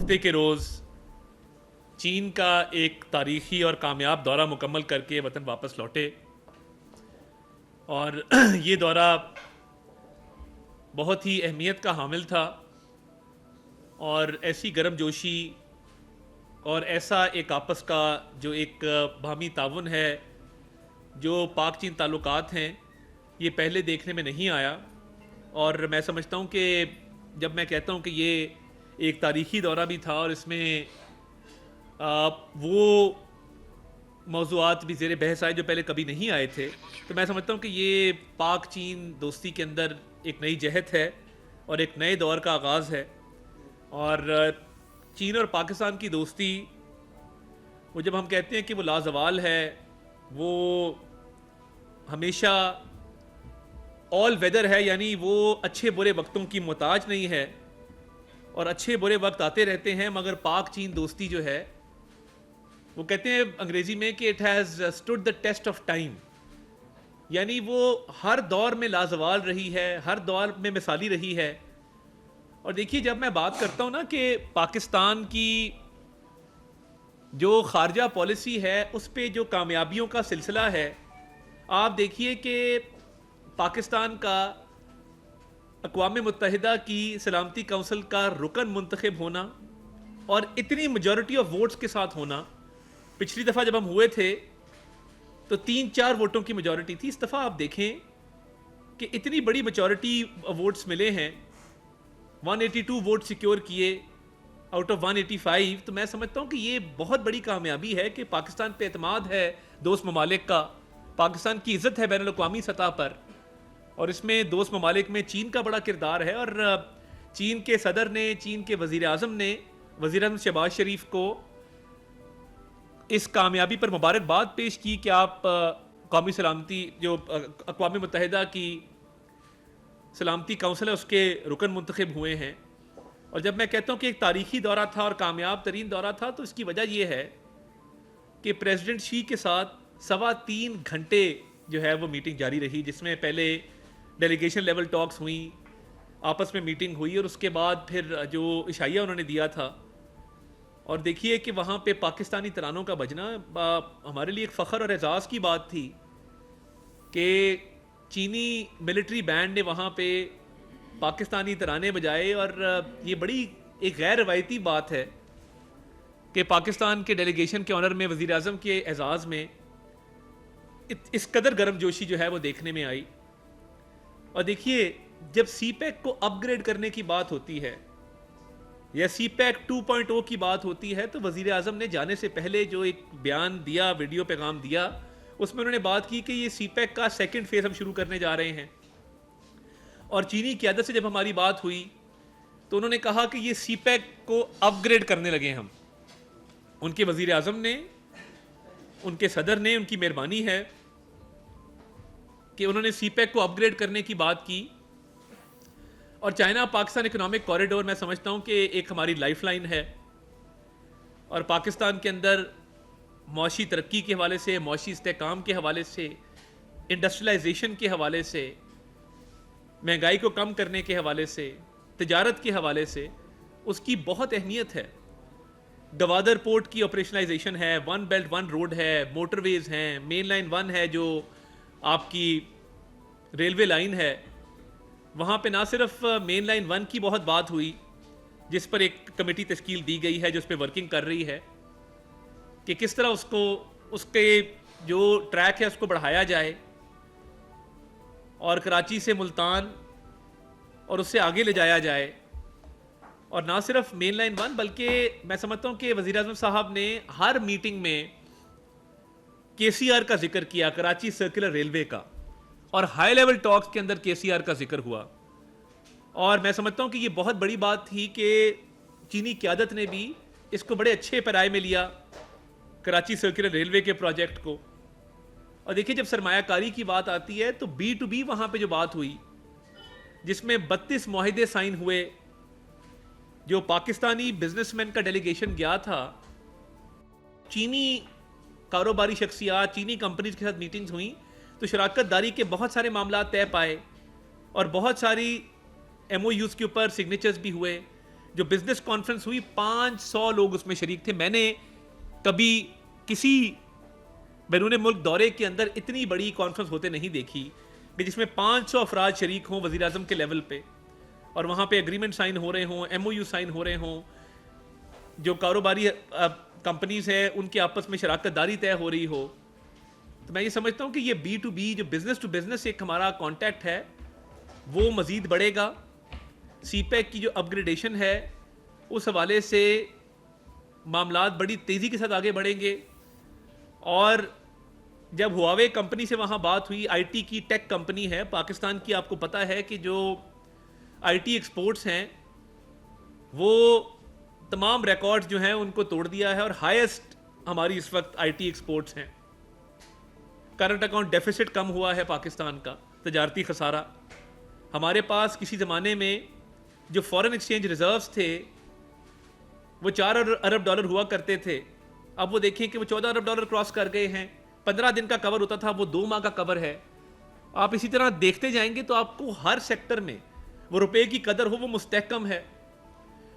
ہفتے کے روز چین کا ایک تاریخی اور کامیاب دورہ مکمل کر کے وطن واپس لوٹے، اور یہ دورہ بہت ہی اہمیت کا حامل تھا، اور ایسی گرم جوشی اور ایسا ایک آپس کا جو ایک باہمی تعاون ہے، جو پاک چین تعلقات ہیں، یہ پہلے دیکھنے میں نہیں آیا۔ اور میں سمجھتا ہوں کہ جب میں کہتا ہوں کہ یہ ایک تاریخی دورہ بھی تھا اور اس میں وہ موضوعات بھی زیر بحث آئے جو پہلے کبھی نہیں آئے تھے، تو میں سمجھتا ہوں کہ یہ پاک چین دوستی کے اندر ایک نئی جہت ہے اور ایک نئے دور کا آغاز ہے۔ اور چین اور پاکستان کی دوستی، وہ جب ہم کہتے ہیں کہ وہ لازوال ہے، وہ ہمیشہ آل ویدر ہے، یعنی وہ اچھے برے وقتوں کی محتاج نہیں ہے، اور اچھے برے وقت آتے رہتے ہیں، مگر پاک چین دوستی جو ہے، وہ کہتے ہیں انگریزی میں کہ it has stood the test of time, یعنی وہ ہر دور میں لازوال رہی ہے، ہر دور میں مثالی رہی ہے۔ اور دیکھیے، جب میں بات کرتا ہوں نا کہ پاکستان کی جو خارجہ پالیسی ہے اس پہ جو کامیابیوں کا سلسلہ ہے، آپ دیکھیے کہ پاکستان کا اقوام متحدہ کی سلامتی کونسل کا رکن منتخب ہونا اور اتنی میجورٹی آف ووٹس کے ساتھ ہونا، پچھلی دفعہ جب ہم ہوئے تھے تو 3-4 ووٹوں کی میجورٹی تھی، اس دفعہ آپ دیکھیں کہ اتنی بڑی میجورٹی ووٹس ملے ہیں، 182 ووٹ سیکیور کیے آؤٹ آف 185، تو میں سمجھتا ہوں کہ یہ بہت بڑی کامیابی ہے کہ پاکستان پہ اعتماد ہے دوست ممالک کا، پاکستان کی عزت ہے بین الاقوامی سطح پر، اور اس میں دوست ممالک میں چین کا بڑا کردار ہے۔ اور چین کے صدر نے، چین کے وزیر اعظم شہباز شریف کو اس کامیابی پر مبارکباد پیش کی کہ آپ قومی سلامتی، جو اقوام متحدہ کی سلامتی کونسل ہے، اس کے رکن منتخب ہوئے ہیں۔ اور جب میں کہتا ہوں کہ ایک تاریخی دورہ تھا اور کامیاب ترین دورہ تھا، تو اس کی وجہ یہ ہے کہ پریزیڈنٹ شی کے ساتھ 3.25 گھنٹے جو ہے وہ میٹنگ جاری رہی، جس میں پہلے ڈیلیگیشن لیول ٹاکس ہوئیں، آپس میں میٹنگ ہوئی، اور اس کے بعد پھر جو عشائیہ انہوں نے دیا تھا۔ اور دیکھیے کہ وہاں پہ پاکستانی ترانوں کا بجنا ہمارے لیے ایک فخر اور اعزاز کی بات تھی کہ چینی ملٹری بینڈ نے وہاں پہ پاکستانی ترانے بجائے، اور یہ بڑی ایک غیر روایتی بات ہے کہ پاکستان کے ڈیلیگیشن کے آنر میں وزیر اعظم کے اعزاز میں اس قدر گرم جوشی جو ہے وہ دیکھنے میں آئی۔ اور دیکھیے، جب سی پیک کو اپ گریڈ کرنے کی بات ہوتی ہے یا سی پیک 2.0 کی بات ہوتی ہے، تو وزیر اعظم نے جانے سے پہلے جو ایک بیان دیا، ویڈیو پیغام دیا، اس میں انہوں نے بات کی کہ یہ سی پیک کا سیکنڈ فیز ہم شروع کرنے جا رہے ہیں۔ اور چینی قیادت سے جب ہماری بات ہوئی تو انہوں نے کہا کہ یہ سی پیک کو اپ گریڈ کرنے لگے ہم۔ ان کے وزیر اعظم نے، ان کے صدر نے، ان کی مہربانی ہے کہ انہوں نے سی پیک کو اپ گریڈ کرنے کی بات کی۔ اور چائنا پاکستان اکنامک کوریڈور میں سمجھتا ہوں کہ ایک ہماری لائف لائن ہے، اور پاکستان کے اندر معاشی ترقی کے حوالے سے، معاشی استحکام کے حوالے سے، انڈسٹریلائزیشن کے حوالے سے، مہنگائی کو کم کرنے کے حوالے سے، تجارت کے حوالے سے اس کی بہت اہمیت ہے۔ گوادر پورٹ کی آپریشنلائزیشن ہے، 1 بیلٹ 1 روڈ ہے، موٹر ویز ہیں، مین لائن 1 ہے جو آپ کی ریلوے لائن ہے، وہاں پہ نہ صرف مین لائن 1 کی بہت بات ہوئی، جس پر ایک کمیٹی تشکیل دی گئی ہے جو اس پہ ورکنگ کر رہی ہے کہ کس طرح اس کے جو ٹریک ہے اس کو بڑھایا جائے، اور کراچی سے ملتان اور اس سے آگے لے جایا جائے۔ اور نہ صرف مین لائن 1، بلکہ میں سمجھتا ہوں کہ وزیر اعظم صاحب نے ہر میٹنگ میں کے سی آر کا ذکر کیا، کراچی سرکولر ریلوے کا، اور ہائی لیول ٹاکس کے اندر کے سی آر کا ذکر ہوا۔ اور میں سمجھتا ہوں کہ یہ بہت بڑی بات تھی کہ چینی قیادت نے بھی اس کو بڑے اچھے پیرائے میں لیا، کراچی سرکولر ریلوے کے پروجیکٹ کو۔ اور دیکھیے، جب سرمایہ کاری کی بات آتی ہے تو بی ٹو بی وہاں پہ جو بات ہوئی، جس میں 32 معاہدے سائن ہوئے، جو پاکستانی بزنس مین کا ڈیلیگیشن گیا تھا، چینی کاروباری شخصیات، چینی کمپنیز کے ساتھ میٹنگز ہوئیں، تو شراکت داری کے بہت سارے معاملات طے پائے، اور بہت ساری ایم او یوز کے اوپر سگنیچرز بھی ہوئے، جو بزنس کانفرنس ہوئی 500 لوگ اس میں شریک تھے. میں نے کبھی کسی بیرون ملک دورے کے اندر اتنی بڑی کانفرنس ہوتے نہیں دیکھی کہ جس میں 500 افراد شریک ہوں وزیر اعظم کے لیول پہ, اور وہاں پہ ایگریمنٹ سائن ہو رہے ہوں, ایم او یو سائن ہو رہے ہوں, جو کاروباری کمپنیز ہیں ان کے آپس میں شراکت داری طے ہو رہی ہو. تو میں یہ سمجھتا ہوں کہ یہ بی ٹو بی جو بزنس ٹو بزنس ایک ہمارا کانٹیکٹ ہے وہ مزید بڑھے گا. سی پیک کی جو اپ گریڈیشن ہے اس حوالے سے معاملات بڑی تیزی کے ساتھ آگے بڑھیں گے. اور جب ہواوے کمپنی سے وہاں بات ہوئی, آئی ٹی کی ٹیک کمپنی ہے پاکستان کی, آپ کو پتہ ہے کہ جو آئی ٹی ایکسپورٹس ہیں وہ تمام ریکارڈز جو ہیں ان کو توڑ دیا ہے, اور ہائیسٹ ہماری اس وقت آئی ٹی ایکسپورٹس ہیں. کرنٹ اکاؤنٹ ڈیفیسٹ کم ہوا ہے پاکستان کا, تجارتی خسارہ. ہمارے پاس کسی زمانے میں جو فورن ایکسچینج ریزروز تھے وہ 4 ارب ڈالر ہوا کرتے تھے, اب وہ دیکھیں کہ وہ 14 ارب ڈالر کراس کر گئے ہیں. 15 دن کا کور ہوتا تھا, وہ 2 ماہ کا کور ہے. آپ اسی طرح دیکھتے جائیں گے تو آپ کو ہر سیکٹر میں وہ روپے کی قدر ہو وہ مستحکم ہے.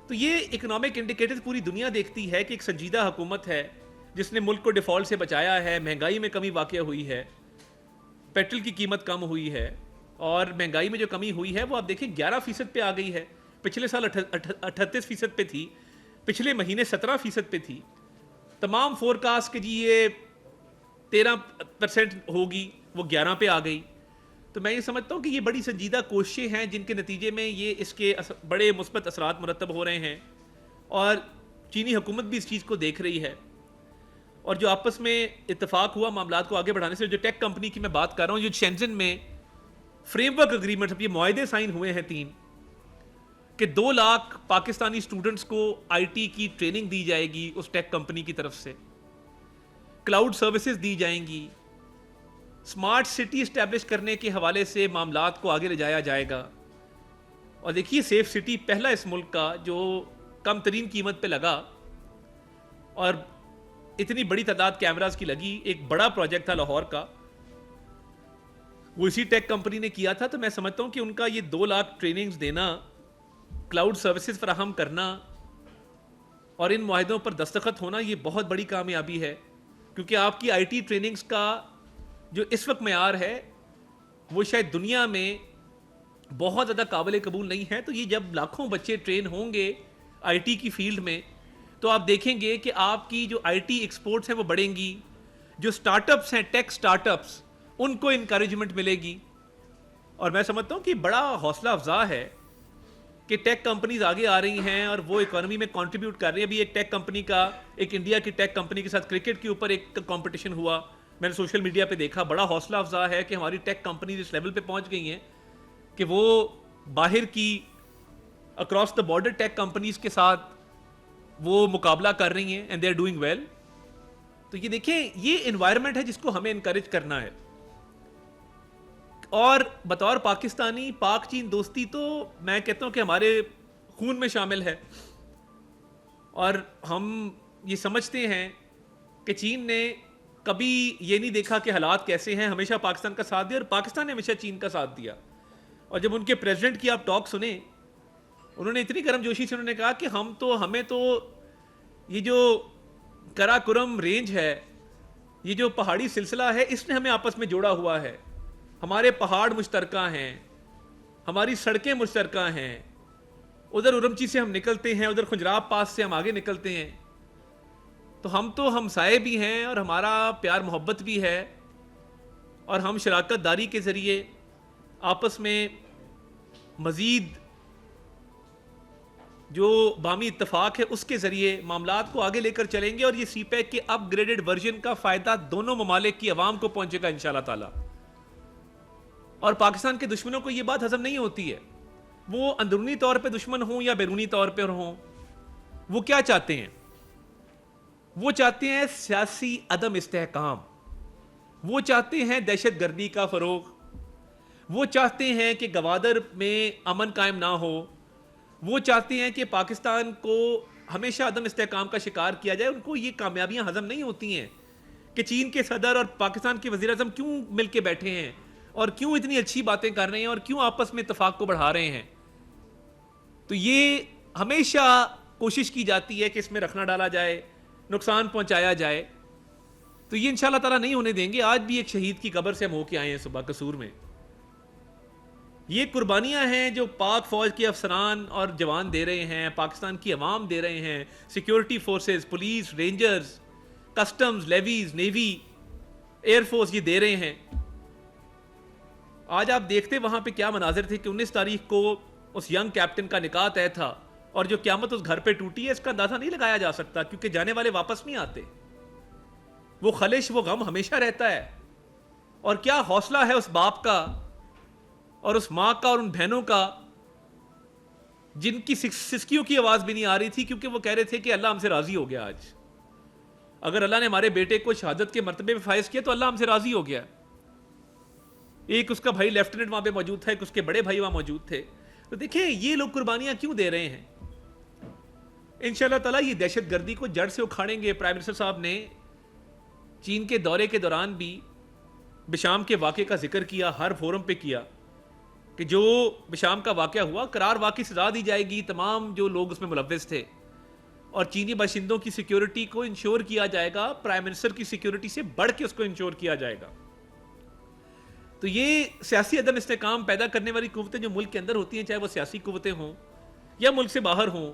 تو یہ اکنامک انڈیکیٹر پوری دنیا دیکھتی ہے کہ ایک سنجیدہ حکومت ہے جس نے ملک کو ڈیفالٹ سے بچایا ہے. مہنگائی میں کمی واقع ہوئی ہے, پیٹرول کی قیمت کم ہوئی ہے, اور مہنگائی میں جو کمی ہوئی ہے وہ آپ دیکھیں 11% پہ آ گئی ہے. پچھلے سال 38% پہ تھی, پچھلے مہینے 17% پہ تھی. تمام فور کاسٹ کہ جی یہ 13% ہوگی, وہ 11 پہ آ گئی. تو میں یہ سمجھتا ہوں کہ یہ بڑی سنجیدہ کوششیں ہیں جن کے نتیجے میں یہ اس کے بڑے مثبت اثرات مرتب ہو رہے ہیں, اور چینی حکومت بھی اس چیز کو دیکھ رہی ہے. اور جو آپس میں اتفاق ہوا معاملات کو آگے بڑھانے سے, جو ٹیک کمپنی کی میں بات کر رہا ہوں, جو شینزن میں فریم ورک اگریمنٹ, یہ معاہدے سائن ہوئے ہیں 3 کہ 2 لاکھ پاکستانی اسٹوڈنٹس کو آئی ٹی کی ٹریننگ دی جائے گی اس ٹیک کمپنی کی طرف سے, کلاؤڈ سروسز دی جائیں گی, اسمارٹ سٹی اسٹیبلش کرنے کے حوالے سے معاملات کو آگے لے جایا جائے گا. اور دیکھیے سیف سٹی پہلا اس ملک کا جو کم ترین قیمت پہ لگا, اور اتنی بڑی تعداد کیمراز کی لگی. ایک بڑا پروجیکٹ تھا لاہور کا, وہ اسی ٹیک کمپنی نے کیا تھا. تو میں سمجھتا ہوں کہ ان کا یہ 2 لاکھ ٹریننگز دینا, کلاؤڈ سروسز فراہم کرنا اور ان معاہدوں پر دستخط ہونا, یہ بہت بڑی کامیابی ہے. کیونکہ آپ کی آئی ٹی ٹریننگز کا جو اس وقت معیار ہے وہ شاید دنیا میں بہت زیادہ قابل قبول نہیں ہے. تو یہ جب لاکھوں بچے ٹرین ہوں گے آئی ٹی کی فیلڈ میں, تو آپ دیکھیں گے کہ آپ کی جو آئی ٹی ایکسپورٹس ہیں وہ بڑھیں گی. جو سٹارٹ اپس ہیں, ٹیک سٹارٹ اپس, ان کو انکریجمنٹ ملے گی. اور میں سمجھتا ہوں کہ بڑا حوصلہ افزا ہے کہ ٹیک کمپنیز آگے آ رہی ہیں اور وہ اکانومی میں کنٹریبیوٹ کر رہی ہیں. ابھی ایک ٹیک کمپنی کا, ایک انڈیا کی ٹیک کمپنی کے ساتھ کرکٹ کے اوپر ایک کمپٹیشن ہوا, میں نے سوشل میڈیا پہ دیکھا. بڑا حوصلہ افزا ہے کہ ہماری ٹیک کمپنیز اس لیول پہ پہنچ گئی ہیں کہ وہ باہر کی across the border tech companies کے ساتھ وہ مقابلہ کر رہی ہیں, and they are doing well. تو یہ دیکھیں, یہ انوائرمنٹ ہے جس کو ہمیں انکریج کرنا ہے. اور بطور پاکستانی پاک چین دوستی تو میں کہتا ہوں کہ ہمارے خون میں شامل ہے, اور ہم یہ سمجھتے ہیں کہ چین نے کبھی یہ نہیں دیکھا کہ حالات کیسے ہیں, ہمیشہ پاکستان کا ساتھ دیا, اور پاکستان نے ہمیشہ چین کا ساتھ دیا. اور جب ان کے پریزیڈنٹ کی آپ ٹاک سنیں, انہوں نے اتنی گرم جوشی سے انہوں نے کہا کہ ہمیں تو یہ جو کرا کرم رینج ہے, یہ جو پہاڑی سلسلہ ہے, اس نے ہمیں آپس میں جوڑا ہوا ہے. ہمارے پہاڑ مشترکہ ہیں, ہماری سڑکیں مشترکہ ہیں, ادھر ارمچی سے ہم نکلتے ہیں, ادھر خنجراب پاس سے ہم آگے نکلتے ہیں. تو ہم تو ہمسائے بھی ہیں, اور ہمارا پیار محبت بھی ہے, اور ہم شراکت داری کے ذریعے آپس میں مزید جو باہمی اتفاق ہے اس کے ذریعے معاملات کو آگے لے کر چلیں گے. اور یہ سی پیک کے اپ گریڈڈ ورژن کا فائدہ دونوں ممالک کی عوام کو پہنچے گا انشاءاللہ تعالی. اور پاکستان کے دشمنوں کو یہ بات ہضم نہیں ہوتی ہے, وہ اندرونی طور پہ دشمن ہوں یا بیرونی طور پہ ہوں, وہ کیا چاہتے ہیں؟ وہ چاہتے ہیں سیاسی عدم استحکام, وہ چاہتے ہیں دہشت گردی کا فروغ, وہ چاہتے ہیں کہ گوادر میں امن قائم نہ ہو, وہ چاہتے ہیں کہ پاکستان کو ہمیشہ عدم استحکام کا شکار کیا جائے. ان کو یہ کامیابیاں ہضم نہیں ہوتی ہیں کہ چین کے صدر اور پاکستان کے وزیر اعظم کیوں مل کے بیٹھے ہیں, اور کیوں اتنی اچھی باتیں کر رہے ہیں, اور کیوں آپس میں اتفاق کو بڑھا رہے ہیں. تو یہ ہمیشہ کوشش کی جاتی ہے کہ اس میں رکھنا ڈالا جائے, نقصان پہنچایا جائے. تو یہ انشاءاللہ تعالیٰ نہیں ہونے دیں گے. آج بھی ایک شہید کی قبر سے ہم ہو کے آئے ہیں صبح قصور میں. یہ قربانیاں ہیں جو پاک فوج کے افسران اور جوان دے رہے ہیں, پاکستان کی عوام دے رہے ہیں, security forces, police, rangers, customs, levies, navy, air force, یہ دے رہے ہیں. آج آپ دیکھتے وہاں پہ کیا مناظر تھے کہ 19 تاریخ کو اس ینگ کیپٹن کا نکاح طے تھا, اور جو قیامت اس گھر پہ ٹوٹی ہے اس کا اندازہ نہیں لگایا جا سکتا, کیونکہ جانے والے واپس نہیں آتے. وہ خلش, وہ غم ہمیشہ رہتا ہے. اور کیا حوصلہ ہے اس باپ کا اور اس ماں کا اور ان بہنوں کا جن کی سسکیوں کی آواز بھی نہیں آ رہی تھی, کیونکہ وہ کہہ رہے تھے کہ اللہ ہم سے راضی ہو گیا. آج اگر اللہ نے ہمارے بیٹے کو شہادت کے مرتبے میں فائز کیا تو اللہ ہم سے راضی ہو گیا. ایک اس کا بھائی لیفٹیننٹ وہاں پہ موجود تھا, ایک اس کے بڑے بھائی وہاں موجود تھے. تو دیکھیں یہ لوگ قربانیاں کیوں دے رہے ہیں. انشاءاللہ تعالیٰ یہ دہشت گردی کو جڑ سے اکھاڑیں گے. پرائم منسٹر صاحب نے چین کے دورے کے دوران بھی بشام کے واقعے کا ذکر کیا, ہر فورم پہ کیا کہ جو بشام کا واقعہ ہوا قرار واقعی سزا دی جائے گی تمام جو لوگ اس میں ملوث تھے, اور چینی باشندوں کی سیکیورٹی کو انشور کیا جائے گا, پرائم منسٹر کی سیکیورٹی سے بڑھ کے اس کو انشور کیا جائے گا. تو یہ سیاسی عدم استحکام پیدا کرنے والی قوتیں جو ملک کے اندر ہوتی ہیں, چاہے وہ سیاسی قوتیں ہوں یا ملک سے باہر ہوں,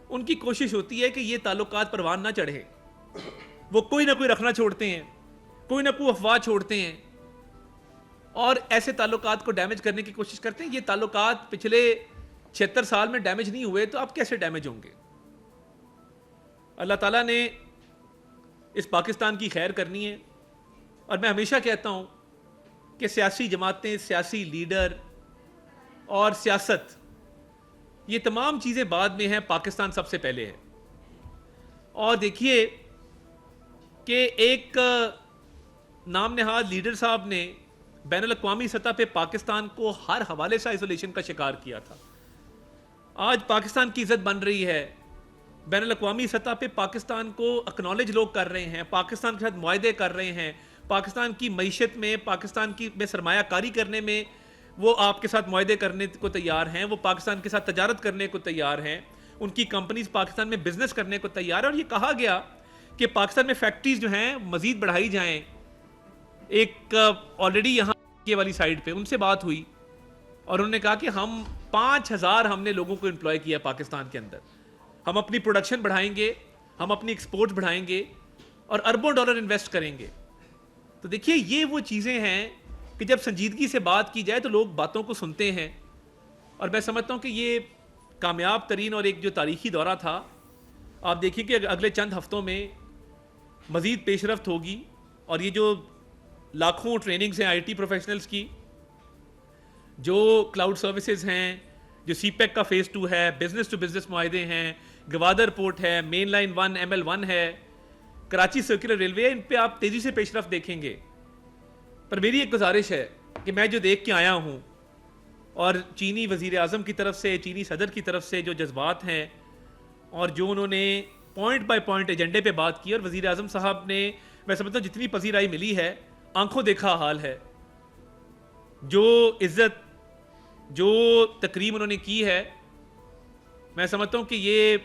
ان کی کوشش ہوتی ہے کہ یہ تعلقات پروان نہ چڑھیں. وہ کوئی نہ کوئی رکھنا چھوڑتے ہیں, کوئی نہ کوئی افواہ چھوڑتے ہیں, اور ایسے تعلقات کو ڈیمیج کرنے کی کوشش کرتے ہیں. یہ تعلقات پچھلے 76 سال میں ڈیمیج نہیں ہوئے تو اب کیسے ڈیمیج ہوں گے. اللہ تعالیٰ نے اس پاکستان کی خیر کرنی ہے, اور میں ہمیشہ کہتا ہوں کہ سیاسی جماعتیں, سیاسی لیڈر اور سیاست, یہ تمام چیزیں بعد میں ہیں, پاکستان سب سے پہلے ہے. اور دیکھیے کہ ایک نام نہاد لیڈر صاحب نے بین الاقوامی سطح پہ پاکستان کو ہر حوالے سے آئسولیشن کا شکار کیا تھا. آج پاکستان کی عزت بن رہی ہے, بین الاقوامی سطح پہ پاکستان کو اکنالج لوگ کر رہے ہیں, پاکستان کے ساتھ معاہدے کر رہے ہیں, پاکستان کی معیشت میں, پاکستان کی میں سرمایہ کاری کرنے میں وہ آپ کے ساتھ معاہدے کرنے کو تیار ہیں, وہ پاکستان کے ساتھ تجارت کرنے کو تیار ہیں, ان کی کمپنیز پاکستان میں بزنس کرنے کو تیار ہیں. اور یہ کہا گیا کہ پاکستان میں فیکٹریز جو ہیں مزید بڑھائی جائیں. ایک آلریڈی یہاں یہ والی سائڈ پہ ان سے بات ہوئی, اور انہوں نے کہا کہ ہم 5000 ہم نے لوگوں کو امپلائی کیا پاکستان کے اندر, ہم اپنی پروڈکشن بڑھائیں گے, ہم اپنی ایکسپورٹ بڑھائیں گے, اور اربوں ڈالر انویسٹ کریں گے. تو دیکھیے یہ وہ چیزیں ہیں کہ جب سنجیدگی سے بات کی جائے تو لوگ باتوں کو سنتے ہیں. اور میں سمجھتا ہوں کہ یہ کامیاب ترین اور ایک جو تاریخی دورہ تھا. آپ دیکھیں کہ اگلے چند ہفتوں میں مزید پیش رفت ہوگی, اور یہ جو لاکھوں ٹریننگز ہیں آئی ٹی پروفیشنلز کی, جو کلاؤڈ سروسز ہیں, جو سی پیک کا فیز 2 ہے, بزنس ٹو بزنس معاہدے ہیں, گوادر پورٹ ہے, مین لائن 1 ML1 ہے, کراچی سرکولر ریلوے, ان پہ آپ تیزی سے پیش رفت دیکھیں گے. پر میری ایک گزارش ہے کہ میں جو دیکھ کے آیا ہوں, اور چینی وزیر اعظم کی طرف سے, چینی صدر کی طرف سے جو جذبات ہیں, اور جو انہوں نے پوائنٹ بائی پوائنٹ ایجنڈے پہ بات کی, اور وزیر اعظم صاحب نے میں سمجھتا ہوں جتنی پذیرائی ملی ہے آنکھوں دیکھا حال ہے. جو عزت, جو تکریم انہوں نے کی ہے, میں سمجھتا ہوں کہ یہ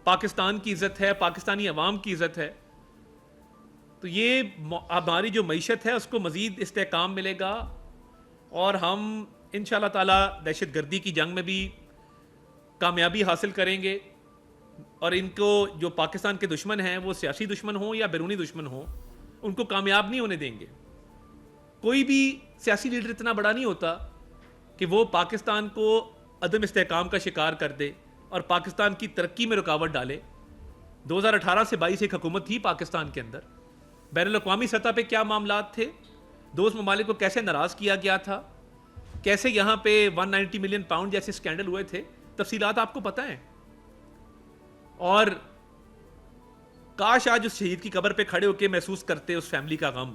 پاکستان کی عزت ہے, پاکستانی عوام کی عزت ہے. تو یہ ہماری جو معیشت ہے اس کو مزید استحکام ملے گا, اور ہم انشاءاللہ تعالی دہشت گردی کی جنگ میں بھی کامیابی حاصل کریں گے. اور ان کو جو پاکستان کے دشمن ہیں, وہ سیاسی دشمن ہوں یا بیرونی دشمن ہوں, ان کو کامیاب نہیں ہونے دیں گے. کوئی بھی سیاسی لیڈر اتنا بڑا نہیں ہوتا کہ وہ پاکستان کو عدم استحکام کا شکار کر دے اور پاکستان کی ترقی میں رکاوٹ ڈالے. 2018 سے 22 ایک حکومت تھی پاکستان کے اندر. بین الاقوامی سطح پہ کیا معاملات تھے, دوست ممالک کو کیسے ناراض کیا گیا تھا, کیسے یہاں پہ 190 ملین پاؤنڈ جیسے اسکینڈل ہوئے تھے, تفصیلات آپ کو پتہ ہیں. اور کاش آج اس شہید کی قبر پہ کھڑے ہو کے محسوس کرتے اس فیملی کا غم,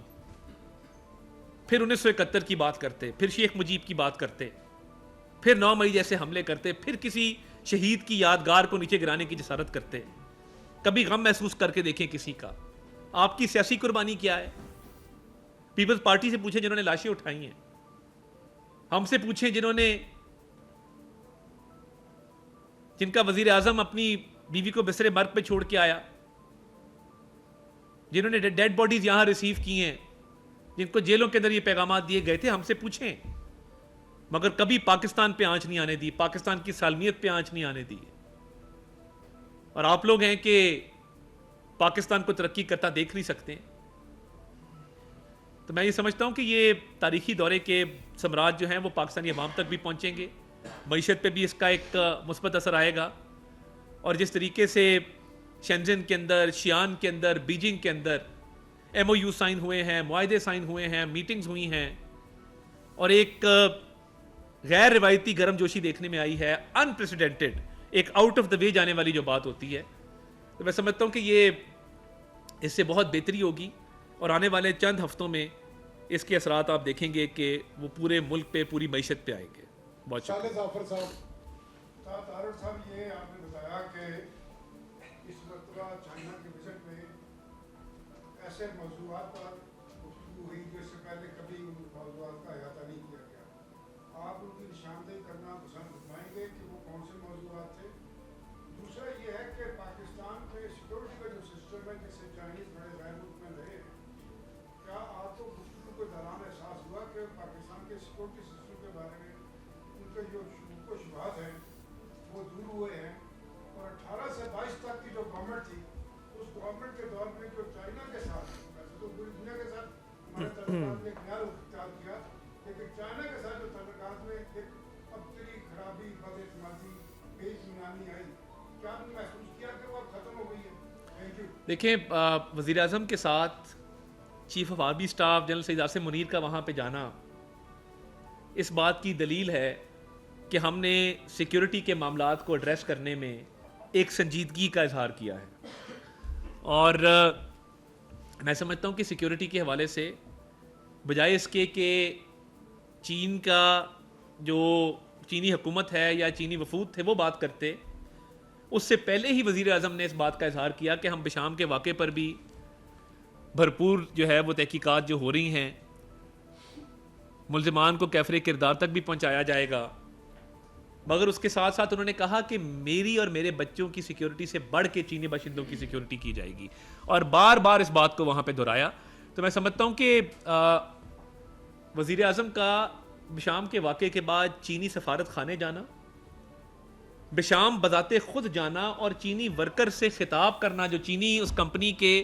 پھر 1971 کی بات کرتے, پھر شیخ مجیب کی بات کرتے, پھر 9 مئی جیسے حملے کرتے, پھر کسی شہید کی یادگار کو نیچے گرانے کی جسارت کرتے. کبھی غم محسوس کر کے دیکھیں کسی کا. آپ کی سیاسی قربانی کیا ہے؟ پیپلز پارٹی سے پوچھیں جنہوں نے لاشیں اٹھائی ہیں, ہم سے پوچھیں جنہوں نے جن کا وزیر اعظم اپنی بیوی کو بستر مرگ پہ چھوڑ کے آیا, جنہوں نے ڈیڈ باڈیز یہاں ریسیو کی ہیں, جن کو جیلوں کے اندر یہ پیغامات دیے گئے تھے, ہم سے پوچھیں. مگر کبھی پاکستان پہ آنچ نہیں آنے دی, پاکستان کی سالمیت پہ آنچ نہیں آنے دی. اور آپ لوگ ہیں کہ پاکستان کو ترقی کرتا دیکھ نہیں سکتے. تو میں یہ سمجھتا ہوں کہ یہ تاریخی دورے کے ثمرات جو ہیں وہ پاکستانی عوام تک بھی پہنچیں گے, معیشت پہ بھی اس کا ایک مثبت اثر آئے گا. اور جس طریقے سے شنزن کے اندر, شیان کے اندر, بیجنگ کے اندر ایم او یو سائن ہوئے ہیں, معاہدے سائن ہوئے ہیں, میٹنگز ہوئی ہیں, اور ایک غیر روایتی گرم جوشی دیکھنے میں آئی ہے, انپریسیڈنٹڈ, ایک آؤٹ آف دا وے جانے والی جو بات ہوتی ہے, تو میں سمجھتا ہوں کہ یہ اس سے بہت بہتری ہوگی. اور آنے والے چند ہفتوں میں اس کے اثرات آپ دیکھیں گے کہ وہ پورے ملک پہ, پوری معیشت پہ آئیں گے. بہت شکریہ. ظافر صاحب, طارق صاحب, یہ آپ نے بتایا کہ اس مرتبہ چائنا کے وزٹ میں ایسے موضوعات پر گفتگو ہوئی جو اس سے پہلے کبھی ان موضوعات کا احاطہ نہیں کیا گیا. آپ ان کی نشاندہی کرنا پسند فرمائیں گے کہ وہ کون سے موضوعات تھے؟ دوسرا یہ ہے کہ پاکستان میں سیکورٹی کا جو سسٹم ہے, جس سے چائنیز بڑے غیر ملک میں رہے ہیں, کیا آپ کو گفتگو کے دوران احساس ہوا کہ پاکستان کے سیکورٹی سسٹم کے بارے میں ان کے جو شکوک و شبہات ہیں وہ دور ہوئے ہیں؟ اور 18 سے 22 تک کی جو گورنمنٹ تھی, اس گورنمنٹ کے دور میں جو چائنا کے ساتھ, ویسے تو پوری دنیا کے ساتھ ہمارے تعلقات میں ایک نیا رخ اختیار کیا, لیکن چائنا کے ساتھ جو تعلقات میں ایک ابتری خرابی, بد اعتمادی, بے اطمینانی آئی, کیا آپ نے محسوس کیا کہ وہ اب ختم ہو گئی ہے؟ Thank you. دیکھیں, وزیر اعظم کے ساتھ chief of army staff general Syed Asim Munir کا وہاں پہ جانا اس بات کی دلیل ہے کہ ہم نے سیکیورٹی کے معاملات کو ایڈریس کرنے میں ایک سنجیدگی کا اظہار کیا ہے. اور میں سمجھتا ہوں کہ سیکیورٹی کے حوالے سے بجائے اس کے کہ چین کا جو چینی حکومت ہے یا چینی وفود تھے وہ بات کرتے, اس سے پہلے ہی وزیر اعظم نے اس بات کا اظہار کیا کہ ہم بشام کے واقعے پر بھی بھرپور جو ہے وہ تحقیقات جو ہو رہی ہیں, ملزمان کو کیفر کردار تک بھی پہنچایا جائے گا. مگر اس کے ساتھ ساتھ انہوں نے کہا کہ میری اور میرے بچوں کی سیکیورٹی سے بڑھ کے چینی باشندوں کی سیکیورٹی کی جائے گی, اور بار بار اس بات کو وہاں پہ دہرایا. تو میں سمجھتا ہوں کہ وزیر اعظم کا بشام کے واقعے کے بعد چینی سفارت خانے جانا, بشام بذات خود جانا اور چینی ورکر سے خطاب کرنا, جو چینی اس کمپنی کے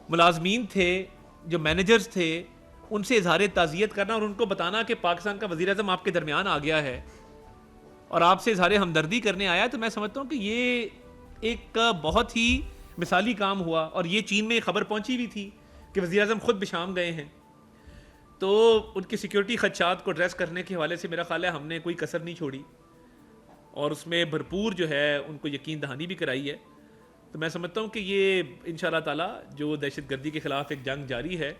ملازمین تھے, جو مینیجرز تھے, ان سے اظہار تعزیت کرنا اور ان کو بتانا کہ پاکستان کا وزیر اعظم آپ کے درمیان آ گیا ہے اور آپ سے اظہار ہمدردی کرنے آیا. تو میں سمجھتا ہوں کہ یہ ایک بہت ہی مثالی کام ہوا, اور یہ چین میں خبر پہنچی بھی تھی کہ وزیر اعظم خود بشام گئے ہیں. تو ان کی سیکیورٹی خدشات کو ایڈریس کرنے کے حوالے سے میرا خیال ہے ہم نے کوئی کسر نہیں چھوڑی, اور اس میں بھرپور جو ہے ان کو یقین دہانی بھی کرائی ہے. تو میں سمجھتا ہوں کہ یہ انشاءاللہ تعالی جو دہشت گردی کے خلاف ایک جنگ جاری ہے,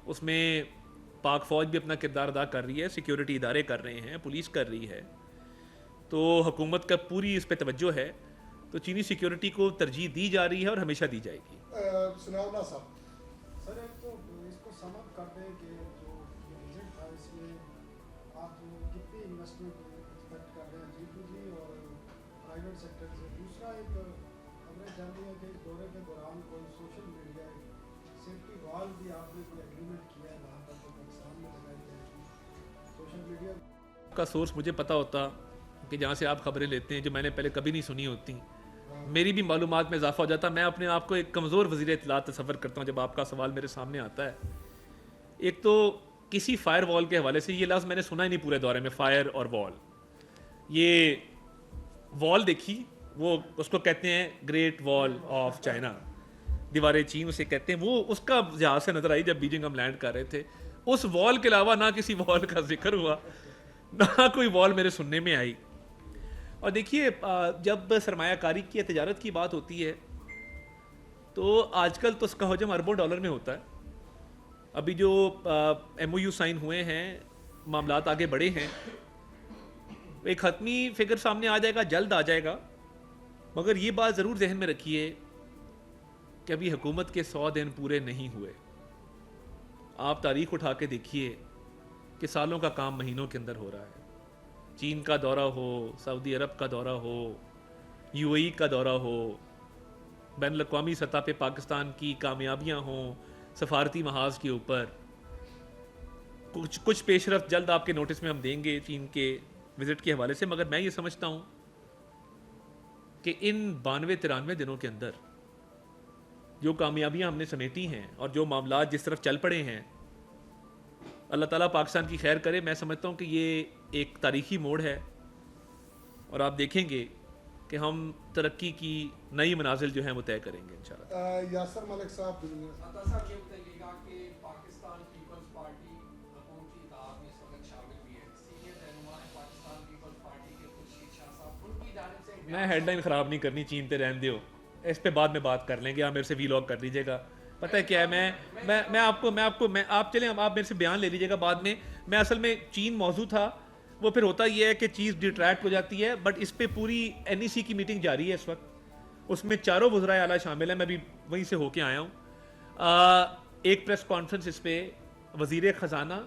اس میں پاک فوج بھی اپنا کردار ادا کر رہی ہے, سیکیورٹی ادارے کر رہے ہیں, پولیس کر رہی ہے, تو حکومت کا پوری اس پہ توجہ ہے. تو چینی سیکیورٹی کو ترجیح دی جا رہی ہے اور ہمیشہ دی جائے گی. ثناءاللہ صاحب, سر ایک تو اس کو سم اپ کر دیں کہ جو وزٹ تھا اس میں آپ کتنی انویسٹمنٹ ایکسپیکٹ کر رہے ہیں G2G اور پرائیویٹ سیکٹر سے. دوسرا ایک خبریں چل رہی ہیں کہ اس دورے کے دوران کوئی سوشل میڈیا سیفٹی وال بھی آپ نے کوئی ایگریمنٹ کیا ہے وہاں پر, تو پاکستان میں لگائی جائے گی سوشل میڈیا کا سورس مجھے پتہ ہوتا کہ جہاں سے آپ خبریں لیتے ہیں جو میں نے پہلے کبھی نہیں سنی ہوتی, میری بھی معلومات میں اضافہ ہو جاتا. میں اپنے آپ کو ایک کمزور وزیر اطلاعات تصور کرتا ہوں جب آپ کا سوال میرے سامنے آتا ہے. ایک تو کسی فائر وال کے حوالے سے, یہ لفظ میں نے سنا ہی نہیں پورے دورے میں, فائر اور وال. یہ وال دیکھی, وہ اس کو کہتے ہیں گریٹ وال آف چائنا, دیوار چین اسے کہتے ہیں. وہ اس کا جہاز سے نظر آئی جب بیجنگ ہم لینڈ کر رہے تھے. اس وال کے علاوہ نہ کسی وال کا ذکر ہوا, نہ کوئی وال میرے سننے میں آئی. اور دیکھیے, جب سرمایہ کاری کی یا تجارت کی بات ہوتی ہے تو آج کل تو اس کا حجم اربوں ڈالر میں ہوتا ہے. ابھی جو ایم او یو سائن ہوئے ہیں, معاملات آگے بڑھے ہیں, ایک حتمی فگر سامنے آ جائے گا, جلد آ جائے گا. مگر یہ بات ضرور ذہن میں رکھیے کہ ابھی حکومت کے 100 دن پورے نہیں ہوئے. آپ تاریخ اٹھا کے دیکھیے کہ سالوں کا کام مہینوں کے اندر ہو رہا ہے. چین کا دورہ ہو, سعودی عرب کا دورہ ہو, UAE کا دورہ ہو, بین الاقوامی سطح پہ پاکستان کی کامیابیاں ہوں سفارتی محاذ کے اوپر, کچھ پیش رفت جلد آپ کے نوٹس میں ہم دیں گے چین کے وزٹ کے حوالے سے. مگر میں یہ سمجھتا ہوں کہ ان 92-93 دنوں کے اندر جو کامیابیاں ہم نے سمیٹی ہیں اور جو معاملات جس طرف چل پڑے ہیں, اللہ تعالیٰ پاکستان کی خیر کرے. میں سمجھتا ہوں کہ یہ ایک تاریخی موڑ ہے اور آپ دیکھیں گے کہ ہم ترقی کی نئی منازل جو ہیں وہ طے کریں گے انشاءاللہ. یاسر ملک صاحب, عطا صاحب یہ بتائیے گا کہ پاکستان پیپلز پارٹی حکومتی اتحاد میں اس وقت شامل بھی ہے, سینئر رہنما ہے پاکستان پیپلز پارٹی کے خورشید شاہ صاحب, ان کی جانب سے میں ہیڈ لائن خراب نہیں کرنی چین پہ, رہن دیو, اس پہ بعد میں بات کر لیں گے. آپ میرے سے ویلاگ کر لیجیے گا. پتہ ہے کیا ہے, میں آپ چلیں آپ میرے سے بیان لے لیجیے گا بعد میں. میں اصل میں چین موضوع تھا, وہ پھر ہوتا یہ ہے کہ چیز ڈیٹریکٹ ہو جاتی ہے. بٹ اس پہ پوری NEC کی میٹنگ جاری ہے اس وقت, اس میں چاروں وزرائے اعلیٰ شامل ہیں. میں بھی وہیں سے ہو کے آیا ہوں. ایک پریس کانفرنس اس پہ وزیر خزانہ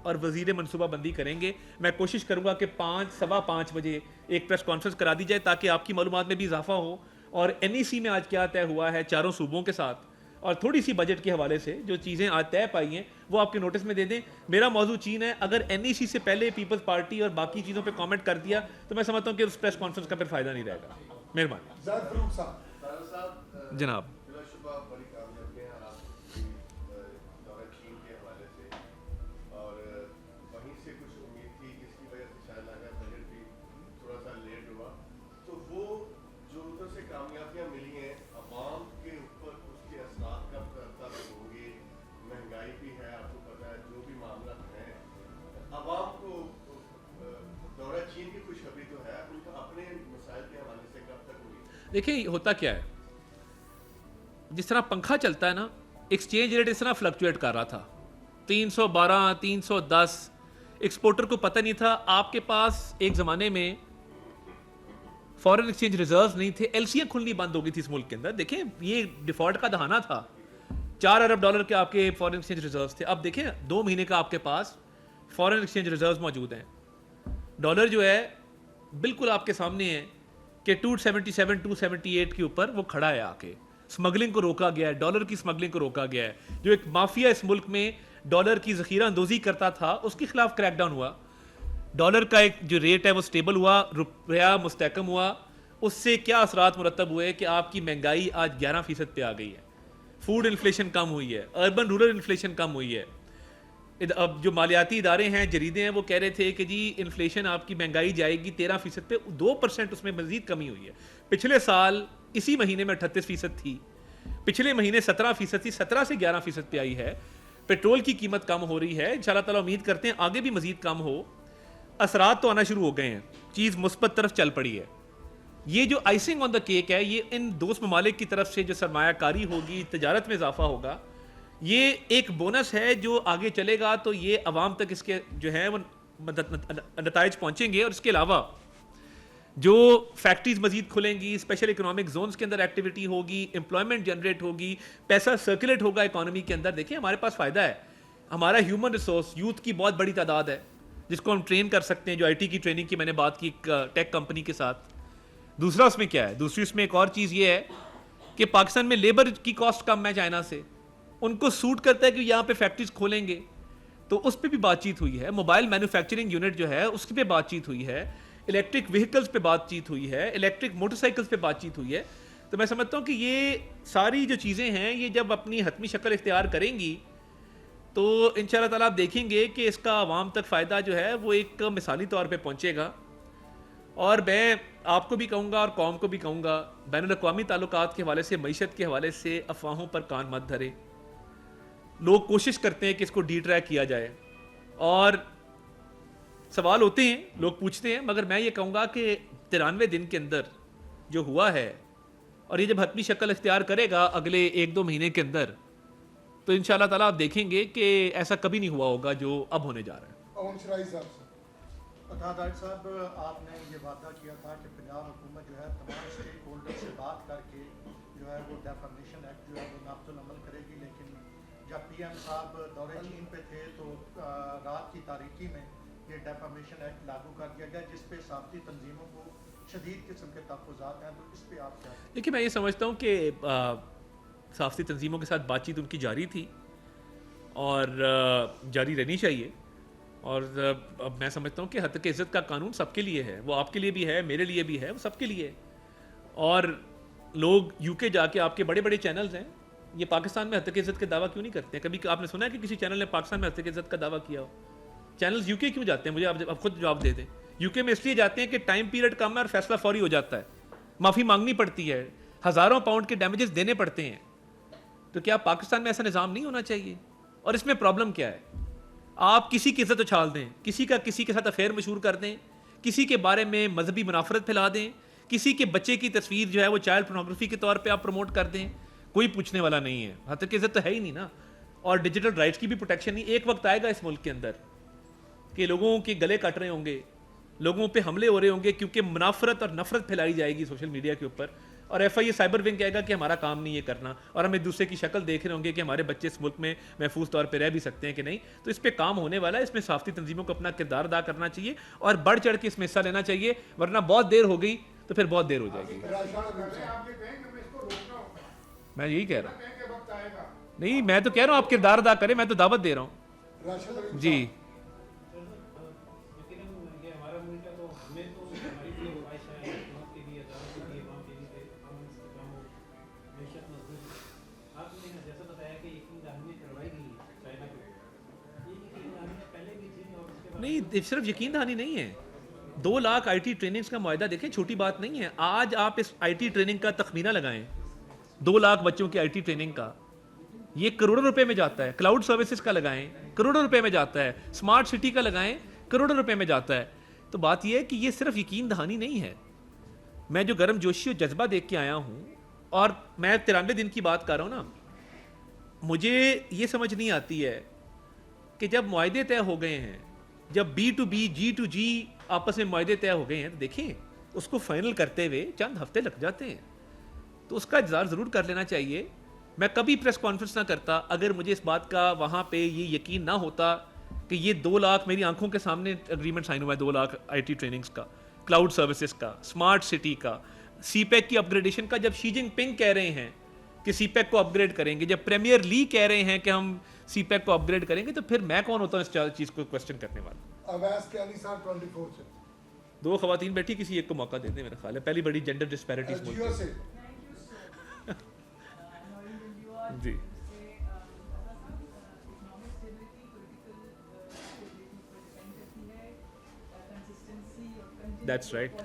اور وزیر منصوبہ بندی کریں گے. میں کوشش کروں گا کہ 5:15 بجے ایک پریس کانفرنس کرا دی جائے تاکہ آپ کی معلومات میں بھی اضافہ ہو, اور NEC میں آج کیا طے ہوا ہے چاروں صوبوں کے ساتھ, اور تھوڑی سی بجٹ کے حوالے سے جو چیزیں آج طے پائی ہیں وہ آپ کے نوٹس میں دے دیں. میرا موضوع چین ہے. اگر NEC سے پہلے پیپلز پارٹی اور باقی چیزوں پہ کامنٹ کر دیا تو میں سمجھتا ہوں کہ اس پریس کانفرنس کا پھر فائدہ نہیں رہے گا. مہربانی. زاہد فروخ صاحب. جناب دیکھیں ہوتا کیا ہے, جس طرح پنکھا چلتا ہے نا, ایکسچینج ریٹ اس طرح فلکچویٹ کر رہا تھا 312 310. ایکسپورٹر کو پتہ نہیں تھا. آپ کے پاس ایک زمانے میں فورن ایکسچینج ریزروز نہیں تھے, LCیاں کھلنی بند ہو گئی تھی اس ملک کے اندر. دیکھیں یہ ڈیفالٹ کا دہانہ تھا. $4 ارب کے آپ کے فورن ایکسچینج ریزروز تھے. اب دیکھیں 2 مہینے کا آپ کے پاس فورن ایکسچینج ریزروز موجود ہیں. ڈالر جو ہے بالکل آپ کے سامنے ہے کہ 277 278 کے اوپر وہ کھڑا ہے. آ کے اسمگلنگ کو روکا گیا ہے, ڈالر کی اسمگلنگ کو روکا گیا ہے. جو ایک مافیا اس ملک میں ڈالر کی ذخیرہ اندوزی کرتا تھا اس کے خلاف کریک ڈاؤن ہوا. ڈالر کا ایک جو ریٹ ہے وہ سٹیبل ہوا, روپیہ مستحکم ہوا. اس سے کیا اثرات مرتب ہوئے کہ آپ کی مہنگائی آج 11% پہ آ گئی ہے. فوڈ انفلیشن کم ہوئی ہے, اربن رورل انفلیشن کم ہوئی ہے. اب جو مالیاتی ادارے ہیں, جریدے ہیں, وہ کہہ رہے تھے کہ جی انفلیشن آپ کی مہنگائی جائے گی 13% پہ, 2% اس میں مزید کمی ہوئی ہے. پچھلے سال اسی مہینے میں 38% تھی, پچھلے مہینے 17% تھی, 17 سے 11% پہ آئی ہے. پیٹرول کی قیمت کم ہو رہی ہے, انشاءاللہ تعالیٰ امید کرتے ہیں آگے بھی مزید کم ہو. اثرات تو آنا شروع ہو گئے ہیں, چیز مثبت طرف چل پڑی ہے. یہ جو آئسنگ آن دا کیک ہے, یہ ان دوست ممالک کی طرف سے جو سرمایہ کاری ہوگی, تجارت میں اضافہ ہوگا, یہ ایک بونس ہے جو آگے چلے گا تو یہ عوام تک اس کے جو ہیں وہ نتائج پہنچیں گے. اور اس کے علاوہ جو فیکٹریز مزید کھلیں گی, اسپیشل اکنامک زونز کے اندر ایکٹیویٹی ہوگی, امپلائمنٹ جنریٹ ہوگی, پیسہ سرکولیٹ ہوگا اکانومی کے اندر. دیکھیں ہمارے پاس فائدہ ہے, ہمارا ہیومن ریسورس یوتھ کی بہت بڑی تعداد ہے جس کو ہم ٹرین کر سکتے ہیں. جو IT کی ٹریننگ کی میں نے بات کی ٹیک کمپنی کے ساتھ. دوسرا اس میں کیا ہے, دوسری اس میں ایک اور چیز یہ ہے کہ پاکستان میں لیبر کی کاسٹ کم ہے چائنا سے. ان کو سوٹ کرتا ہے کہ یہاں پہ فیکٹریز کھولیں گے, تو اس پہ بھی بات چیت ہوئی ہے. موبائل مینوفیکچرنگ یونٹ جو ہے اس پہ بات چیت ہوئی ہے, الیکٹرک وہیکلز پہ بات چیت ہوئی ہے, الیکٹرک موٹر سائیکلز پہ بات چیت ہوئی ہے. تو میں سمجھتا ہوں کہ یہ ساری جو چیزیں ہیں یہ جب اپنی حتمی شکل اختیار کریں گی تو انشاءاللہ تعالیٰ آپ دیکھیں گے کہ اس کا عوام تک فائدہ جو ہے وہ ایک مثالی طور پہ پہنچے گا. اور میں آپ کو بھی کہوں گا اور قوم کو بھی کہوں گا, بین الاقوامی تعلقات کے حوالے سے, معیشت کے حوالے سے افواہوں پر کان مت دھرے. لوگ کوشش کرتے ہیں کہ اس کو ڈی ٹریک کیا جائے اور سوال ہوتے ہیں, لوگ پوچھتے ہیں, مگر میں یہ کہوں گا کہ 93 دن کے اندر جو ہوا ہے اور یہ جب حتمی شکل اختیار کرے گا اگلے 1-2 مہینے کے اندر, تو انشاءاللہ تعالیٰ آپ دیکھیں گے کہ ایسا کبھی نہیں ہوا ہوگا جو اب ہونے جا رہا ہے. اون شرائی صاحب سے. ڈاکٹر صاحب آپ نے یہ وعدہ کیا تھا کہ پنجاب حکومت جو ہے تمام اسٹیک ہولڈر سے بات کر کے جو ہے وہ ڈیفامیشن ایکٹ جو ہے وہ نافذ العمل کرے گی, لیکن جب PM صاحب دورے چین پہ تھے تو رات کی تاریکی میں یہ ڈیفامیشن ایکٹ لاگو کر دیا گیا, جس پہ صحافتی تنظیموں کو شدید قسم کے تحفظات ہیں، تو اس پہ آپ کیا؟ دیکھیے میں یہ سمجھتا ہوں کہ صحافتی تنظیموں کے ساتھ بات چیت ان کی جاری تھی اور جاری رہنی چاہیے، اور اب میں سمجھتا ہوں کہ حد عزت کا قانون سب کے لیے ہے، وہ آپ کے لیے بھی ہے، میرے لیے بھی ہے، وہ سب کے لیے ہے. اور لوگ یو کے جا کے آپ کے بڑے بڑے چینلز ہیں، یہ پاکستان میں حد عزت کے دعویٰ کیوں نہیں کرتے ہیں؟ کبھی آپ نے سنا ہے کہ کسی چینل نے پاکستان میں حد عزت کا دعویٰ کیا ہو؟ چینلز یو کے کیوں جاتے ہیں؟ مجھے آپ خود جواب دے دیں. یو کے میں اس لیے جاتے ہیں کہ ٹائم پیریڈ کم ہے اور فیصلہ فوری ہو جاتا ہے، معافی مانگنی پڑتی ہے، ہزاروں پاؤنڈ کے ڈیمیجز دینے پڑتے ہیں. تو کیا پاکستان میں ایسا نظام نہیں ہونا چاہیے؟ اور اس میں پرابلم کیا ہے؟ آپ کسی کی عزت اچھال دیں، کسی کا کسی کے ساتھ افیئر مشہور کر دیں، کسی کے بارے میں مذہبی منافرت پھیلا دیں، کسی کے بچے کی تصویر جو ہے وہ چائلڈ پورنوگرافی کے طور پہ آپ پروموٹ کر دیں، کوئی پوچھنے والا نہیں ہے. حد تک عزت تو ہے ہی نہیں نا. اور ڈیجیٹل رائٹس کی بھی پروٹیکشن نہیں. ایک وقت آئے گا اس ملک کے اندر کہ لوگوں کے گلے کٹ رہے ہوں گے، لوگوں پہ حملے ہو رہے ہوں گے، کیونکہ منافرت اور نفرت پھیلائی جائے گی سوشل میڈیا کے اوپر، اور F I A cyber wing کہے گا کہ ہمارا کام نہیں یہ کرنا، اور ہم ایک دوسرے کی شکل دیکھ رہے ہوں گے کہ ہمارے بچے اس ملک میں محفوظ طور پہ رہ بھی سکتے ہیں کہ نہیں. تو اس پہ کام ہونے والا ہے، اس میں صحافتی تنظیموں کو اپنا کردار ادا کرنا چاہیے اور بڑھ چڑھ کے اس میں حصہ لینا چاہیے، ورنہ بہت دیر ہو گئی تو پھر بہت دیر ہو جائے گی. آپ یہ کہیں کہ میں اس کو روکنا ہوگا، میں یہی کہہ رہا ہوں. کہیں کہ وقت آئے گا. نہیں میں تو کہہ رہا ہوں آپ کردار ادا کریں، میں تو دعوت دے رہا ہوں. جی نہیں، صرف یقین دہانی نہیں ہے. 2 لاکھ آئی ٹی ٹریننگز کا معاہدہ دیکھیں، چھوٹی بات نہیں ہے. آج آپ اس آئی ٹی ٹریننگ کا تخمینہ لگائیں، 2 لاکھ بچوں کی آئی ٹی ٹریننگ کا، یہ کروڑوں روپے میں جاتا ہے. کلاؤڈ سروسز کا لگائیں، کروڑوں روپے میں جاتا ہے. اسمارٹ سٹی کا لگائیں، کروڑوں روپے میں جاتا ہے. تو بات یہ ہے کہ یہ صرف یقین دہانی نہیں ہے. میں جو گرم جوشی اور جذبہ دیکھ کے آیا ہوں، اور میں 93 دن کی بات کر رہا ہوں نا، مجھے یہ سمجھ نہیں آتی ہے کہ جب معاہدے طے ہو گئے ہیں، جب B to B G to G آپس میں معاہدے طے ہو گئے ہیں، تو دیکھیں اس کو فائنل کرتے ہوئے چند ہفتے لگ جاتے ہیں. تو اس کا انتظار ضرور کر لینا چاہیے. میں کبھی پریس کانفرنس نہ کرتا اگر مجھے اس بات کا وہاں پہ یہ یقین نہ ہوتا کہ یہ 2 لاکھ میری آنکھوں کے سامنے اگریمنٹ سائن ہوا ہے. 2 لاکھ آئی ٹی ٹریننگز کا، کلاؤڈ سروسز کا، اسمارٹ سٹی کا، سی پیک کی اپ گریڈیشن کا. جب شی جن پنگ کہہ رہے ہیں کہ سی پیک کو اپ گریڈ کریں گے، جب پریمیئر لیگ کہہ رہے ہیں کہ ہم سی پیک کو اپ گریڈ کریں گے، تو پھر میں کون ہوتا ہوں اس چیز کو کوشچن کرنے والا؟ اویس کے علی صاحب 24 سے 2 خواتین بیٹھی، کسی ایک کو موقع دیتے ہیں. میرا خیال ہے پہلی بڑی جینڈر ڈسپیرٹیز ملک جیو ہے. سے. جی That's right.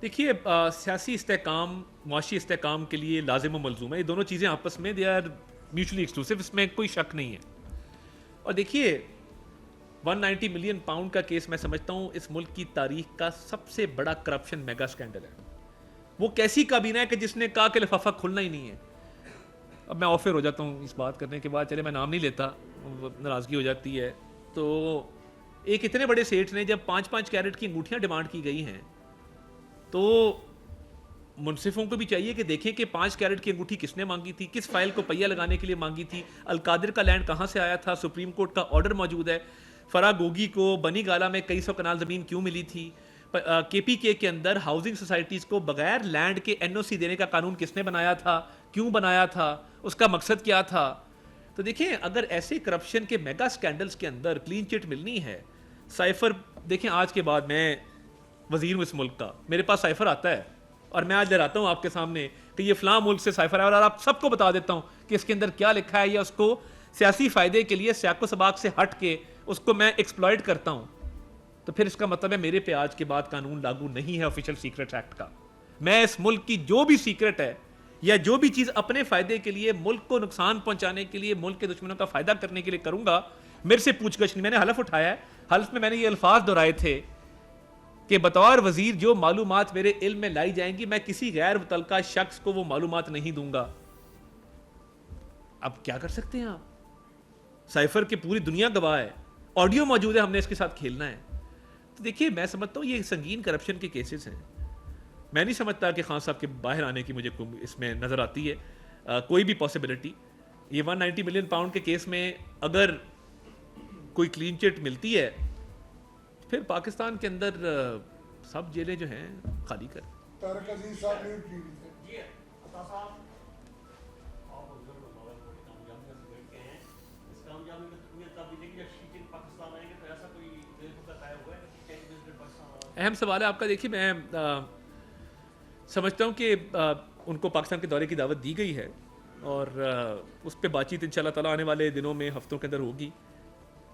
دیکھیے سیاسی استحکام معاشی استحکام کے لیے لازم و ملزوم ہے. یہ دونوں چیزیں آپس میں دے آر میوچلی ایکسکلوسیو، اس میں کوئی شک نہیں ہے. اور دیکھیے 190 ملین پاؤنڈ کا کیس میں سمجھتا ہوں اس ملک کی تاریخ کا سب سے بڑا کرپشن میگا سکینڈل ہے. وہ کیسی کابینہ ہے کہ جس نے کہا کہ لفافہ کھلنا ہی نہیں ہے. اب میں آفر ہو جاتا ہوں اس بات کرنے کے بعد، چلے میں نام نہیں لیتا، ناراضگی ہو جاتی ہے. تو ایک اتنے بڑے سیٹ نے جب 5-5 کیرٹ کی انگوٹھیاں ڈیمانڈ کی گئی ہیں، تو منصفوں کو بھی چاہیے کہ دیکھیں کہ 5 کیرٹ کی انگوٹھی کس نے مانگی تھی، کس فائل کو پہیہ لگانے کے لیے مانگی تھی، القادر کا لینڈ کہاں سے آیا تھا، سپریم کورٹ کا آرڈر موجود ہے. فرا گوگی کو بنی گالا میں کئی 100 کنال زمین کیوں ملی تھی، کے پی کے اندر ہاؤسنگ سوسائٹیز کو بغیر لینڈ کے این او سی دینے کا قانون کس نے بنایا تھا، کیوں بنایا تھا، اس کا مقصد کیا تھا. تو دیکھیں اگر ایسے کرپشن کے میگا سکینڈلز کے اندر کلین چٹ ملنی ہے، سائفر دیکھیں آج کے بعد میں وزیر ہوں اس ملک کا، میرے پاس سائفر آتا ہے اور میں آج لہراتا ہوں آپ کے سامنے کہ یہ فلاں ملک سے سائفر ہے، اور آپ سب کو بتا دیتا ہوں کہ اس کے اندر کیا لکھا ہے، یا اس کو سیاسی فائدے کے لیے سیاق و سباق سے ہٹ کے اس کو میں ایکسپلائٹ کرتا ہوں، تو پھر اس کا مطلب ہے میرے پہ آج کے بعد قانون لاگو نہیں ہے آفیشیل سیکرٹ ایکٹ کا. میں اس ملک کی جو بھی سیکرٹ ہے یا جو بھی چیز اپنے فائدے کے لیے، ملک کو نقصان پہنچانے کے لیے، ملک کے دشمنوں کا فائدہ کرنے کے لیے کروں گا، میرے سے پوچھ گچھ نہیں. میں نے حلف اٹھایا ہے، حلف میں نے یہ الفاظ دہرائے تھے کہ بطور وزیر جو معلومات میرے علم میں لائی جائیں گی، میں کسی غیر متعلقہ شخص کو وہ معلومات نہیں دوں گا. اب کیا کر سکتے ہیں آپ؟ سائفر کی پوری دنیا گواہ ہے، آڈیو موجود ہے، ہم نے اس کے ساتھ کھیلنا ہے. تو دیکھیے میں سمجھتا ہوں یہ سنگین کرپشن کے کیسز ہیں، میں نہیں سمجھتا کہ خان صاحب کے باہر آنے کی مجھے اس میں نظر آتی ہے کوئی بھی پاسبلٹی. یہ 190 ملین پاؤنڈ کے کیس میں اگر کوئی کلین چٹ ملتی ہے پھر پاکستان کے اندر سب جیلیں جو ہیں خالی کر. طارق عزیز صاحب نے کی جی عطا صاحب آپ ابزرور موبائل فون کامیابی سے بیٹھتے ہیں اس کامیابی میں تقویت تب ملے گی جب شیٹنگ پاکستان آئیں گے تو ایسا کوئی دیر کا طے ہوا ہے کہ ٹیک وزٹ پاکستان. اہم سوال ہے آپ کا. دیکھیے میں سمجھتا ہوں کہ ان کو پاکستان کے دورے کی دعوت دی گئی ہے اور اس پہ بات چیت ان شاء اللہ تعالیٰ آنے والے دنوں میں ہفتوں کے اندر ہوگی,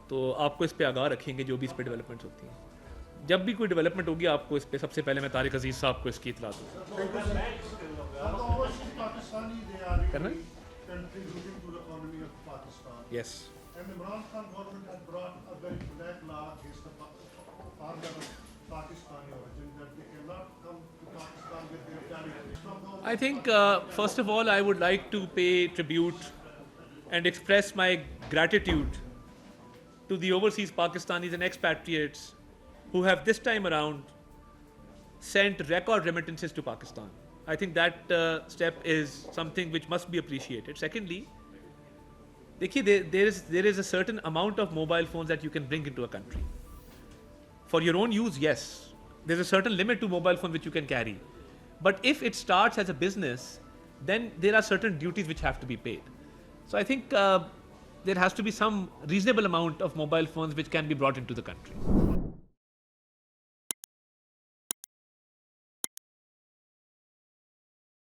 تو آپ کو اس پہ آگاہ رکھیں گے جو بھی اس پہ ڈیولپمنٹس ہوتی ہیں. جب بھی کوئی ڈیولپمنٹ ہوگی آپ کو اس پہ سب سے پہلے میں طارق عزیز صاحب کو اس کی اطلاع دوں. Pakistani, they are Karna? really contributing to the economy of Pakistan. Yes. And Imran Khan government had brought a very black law against the farmer of Pakistani origin that they cannot come to Pakistan with their tariffs. I think first of all I would like to pay tribute and express my gratitude to the overseas Pakistanis and expatriates who have this time around sent record remittances to Pakistan. I think that step is something which must be appreciated. Secondly, dekhiye, there is a certain amount of mobile phones that you can bring into a country. For your own use, yes. There's a certain limit to mobile phone which you can carry. But if it starts as a business, then there are certain duties which have to be paid. So I think there has to be some reasonable amount of mobile phones which can be brought into the country.